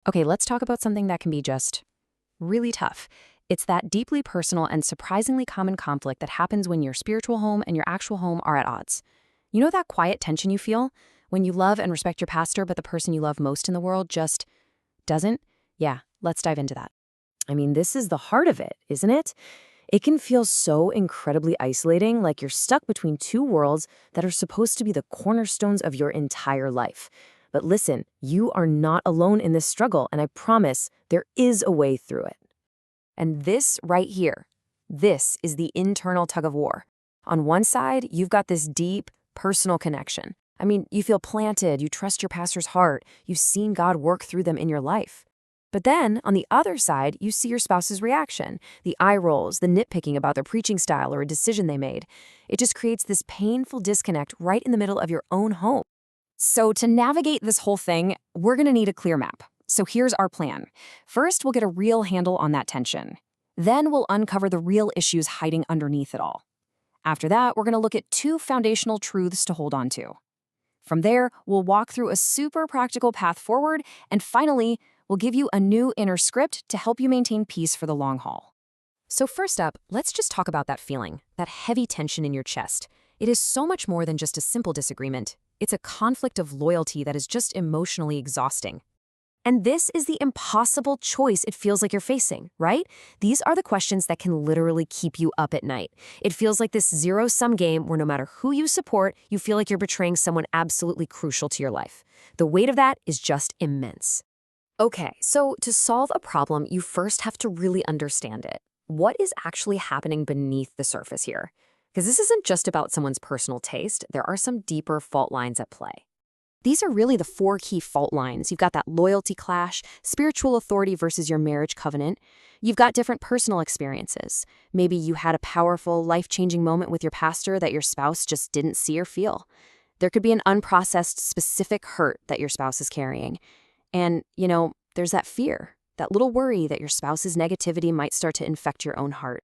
Okay, let's talk about something that can be just really tough. It's that deeply personal and surprisingly common conflict that happens when your spiritual home and your actual home are at odds. You know that quiet tension you feel when you love and respect your pastor, but the person you love most in the world just doesn't? Yeah, let's dive into that. I mean, this is the heart of it, isn't it? It can feel so incredibly isolating, like you're stuck between two worlds that are supposed to be the cornerstones of your entire life. But listen, you are not alone in this struggle, and I promise there is a way through it. And this right here, this is the internal tug of war. On one side, you've got this deep, personal connection. I mean, you feel planted, you trust your pastor's heart, you've seen God work through them in your life. But then, on the other side, you see your spouse's reaction, the eye rolls, the nitpicking about their preaching style or a decision they made. It just creates this painful disconnect right in the middle of your own home. So to navigate this whole thing, we're going to need a clear map. So here's our plan. First, we'll get a real handle on that tension. Then we'll uncover the real issues hiding underneath it all. After that, we're going to look at two foundational truths to hold on to. From there, we'll walk through a super practical path forward, and finally, we'll give you a new inner script to help you maintain peace for the long haul. So first up, let's just talk about that feeling, that heavy tension in your chest. It is so much more than just a simple disagreement. It's a conflict of loyalty that is just emotionally exhausting. And this is the impossible choice it feels like you're facing, right? These are the questions that can literally keep you up at night. It feels like this zero-sum game where no matter who you support, you feel like you're betraying someone absolutely crucial to your life. The weight of that is just immense. Okay, so to solve a problem, you first have to really understand it. What is actually happening beneath the surface here? Because this isn't just about someone's personal taste, there are some deeper fault lines at play. These are really the four key fault lines. You've got that loyalty clash, spiritual authority versus your marriage covenant. You've got different personal experiences. Maybe you had a powerful, life-changing moment with your pastor that your spouse just didn't see or feel. There could be an unprocessed, specific hurt that your spouse is carrying. And, there's that fear, that little worry that your spouse's negativity might start to infect your own heart.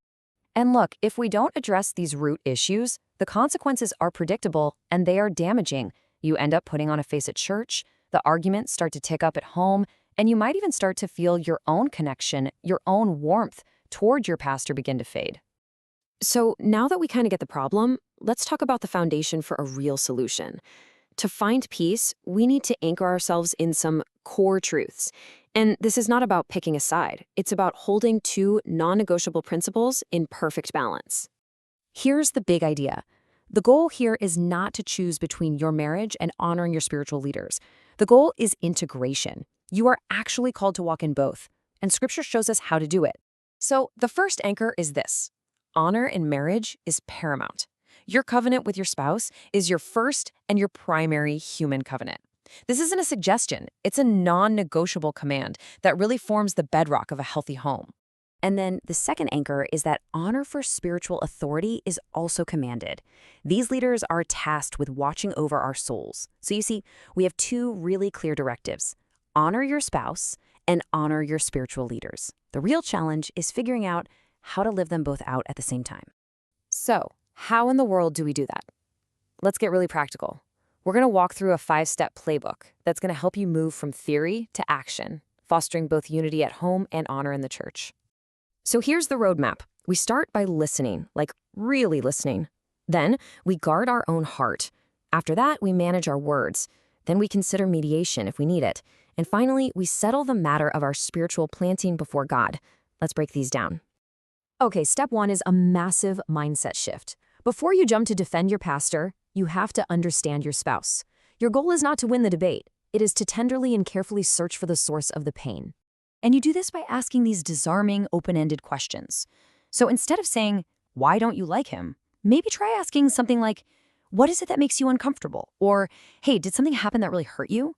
And look, if we don't address these root issues, the consequences are predictable and they are damaging. You end up putting on a face at church, the arguments start to tick up at home, and you might even start to feel your own connection, your own warmth toward your pastor begin to fade. So now that we kind of get the problem, let's talk about the foundation for a real solution. To find peace, we need to anchor ourselves in some core truths. And this is not about picking a side. It's about holding two non-negotiable principles in perfect balance. Here's the big idea. The goal here is not to choose between your marriage and honoring your spiritual leaders. The goal is integration. You are actually called to walk in both, and Scripture shows us how to do it. So the first anchor is this. Honor in marriage is paramount. Your covenant with your spouse is your first and your primary human covenant. This isn't a suggestion. It's a non-negotiable command that really forms the bedrock of a healthy home. And then the second anchor is that honor for spiritual authority is also commanded. These leaders are tasked with watching over our souls. So you see, we have two really clear directives. Honor your spouse and honor your spiritual leaders. The real challenge is figuring out how to live them both out at the same time. So, how in the world do we do that? Let's get really practical. We're going to walk through a 5-step playbook that's going to help you move from theory to action, fostering both unity at home and honor in the church. So here's the roadmap. We start by listening, like really listening. Then we guard our own heart. After that, we manage our words. Then we consider mediation if we need it. And finally, we settle the matter of our spiritual planting before God. Let's break these down. Okay, step 1 is a massive mindset shift. Before you jump to defend your pastor, you have to understand your spouse. Your goal is not to win the debate. It is to tenderly and carefully search for the source of the pain. And you do this by asking these disarming, open-ended questions. So instead of saying, "Why don't you like him?" maybe try asking something like, "What is it that makes you uncomfortable?" Or, "Hey, did something happen that really hurt you?"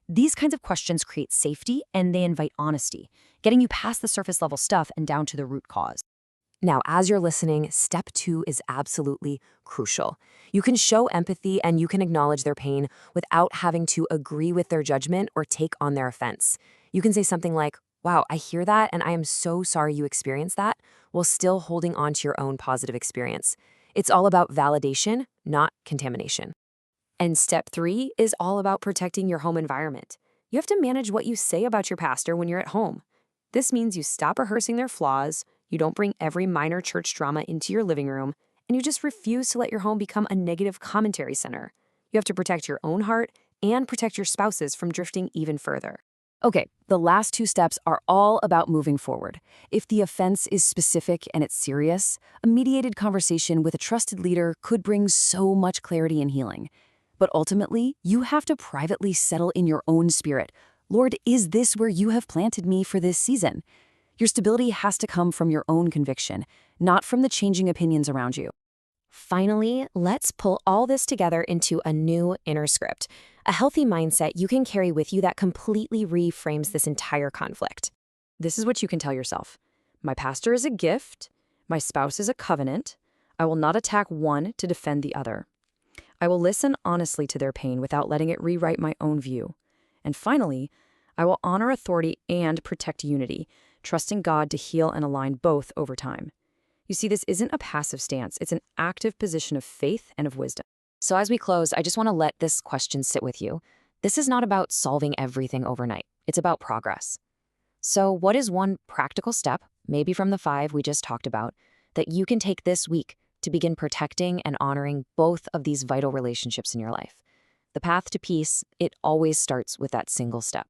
These kinds of questions create safety and they invite honesty, getting you past the surface level stuff and down to the root cause. Now, as you're listening, step 2 is absolutely crucial. You can show empathy and you can acknowledge their pain without having to agree with their judgment or take on their offense. You can say something like, "Wow, I hear that and I am so sorry you experienced that," while still holding on to your own positive experience. It's all about validation, not contamination. And step 3 is all about protecting your home environment. You have to manage what you say about your pastor when you're at home. This means you stop rehearsing their flaws, you don't bring every minor church drama into your living room, and you just refuse to let your home become a negative commentary center. You have to protect your own heart and protect your spouses from drifting even further. Okay, the last two steps are all about moving forward. If the offense is specific and it's serious, a mediated conversation with a trusted leader could bring so much clarity and healing. But ultimately, you have to privately settle in your own spirit. Lord, is this where you have planted me for this season? Your stability has to come from your own conviction, not from the changing opinions around you. Finally, let's pull all this together into a new inner script, a healthy mindset you can carry with you that completely reframes this entire conflict. This is what you can tell yourself. My pastor is a gift. My spouse is a covenant. I will not attack one to defend the other. I will listen honestly to their pain without letting it rewrite my own view. And finally, I will honor authority and protect unity, trusting God to heal and align both over time. You see, this isn't a passive stance. It's an active position of faith and of wisdom. So as we close, I just want to let this question sit with you. This is not about solving everything overnight. It's about progress. So what is one practical step, maybe from the 5 we just talked about, that you can take this week to begin protecting and honoring both of these vital relationships in your life? The path to peace, it always starts with that single step.